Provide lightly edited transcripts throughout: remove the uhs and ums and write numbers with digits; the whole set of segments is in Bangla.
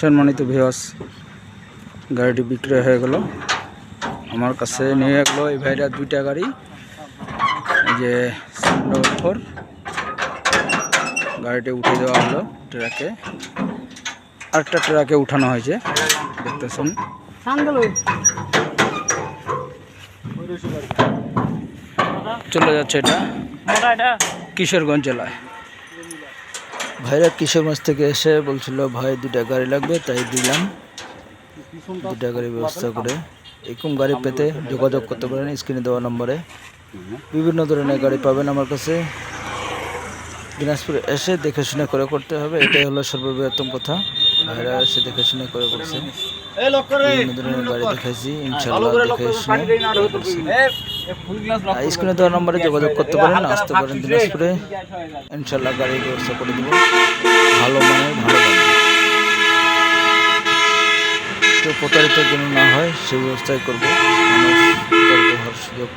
সম্মানিত ভিউয়ার্স, গাড়িটি বিক্রয় হয়ে গেল। আমার কাছে নিয়ে গেলো এই ভাইরা দুইটা গাড়ি। এই যে 744 গাড়িটি উঠে দেওয়া হলো ট্রাকে, আরেকটা ট্রাকে উঠানো হয়েছে দেখতেছেন। চলে যাচ্ছে এটা কিশোরগঞ্জ জেলায়। ভাইরা কিশোরগঞ্জ থেকে এসে বলছিল ভাই দুইটা গাড়ি লাগবে, তাই দিলাম। দুইটা গাড়ির ব্যবস্থা করে এরকম গাড়ি পেতে যোগাযোগ করতে পারেন স্ক্রিনে দেওয়া নম্বরে। বিভিন্ন ধরনের গাড়ি পাবেন আমার কাছে। দিনাজপুরে এসে দেখে শুনে করে করতে হবে, এটাই হলো সর্ববৃহত্তম কথা। ভাইরা এসে দেখে শুনে করে করছে। বিভিন্ন ধরনের গাড়ি দেখাইছি, ইনশাল্লাহ দেখে শুনে স্ক্রিনে দেওয়া নম্বরে যোগাযোগ করতে পারেন, আসতে পারেন দিনাজপুরে। ইনশাল্লাহ গাড়ির ব্যবস্থা করে দেবো, ভালো মানের ভালো দামে। কেউ প্রতারিতের জন্য না হয় সেই ব্যবস্থাই করবো, মানুষ প্রতারিত হওয়ার সুযোগ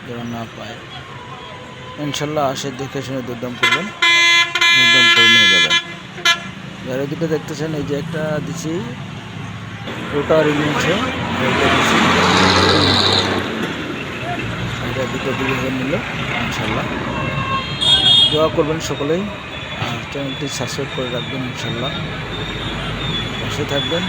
যেন না পায়। ইনশাল্লাহ আসে দেখে শুনে দরদাম করবেন, দরদাম করে নিয়ে যাবেন। গাড়ি দুটো দেখতেছেন, এই যে একটা দিচ্ছি রোটার ইঞ্জিনছে, এটা দুটো 20,000 নিল। ইনশাল্লাহ দোয়া করবেন সকলেই, আর চ্যানেলটি সাবস্ক্রাইব করে রাখবেন। ইনশাল্লাহ পাশে থাকবেন।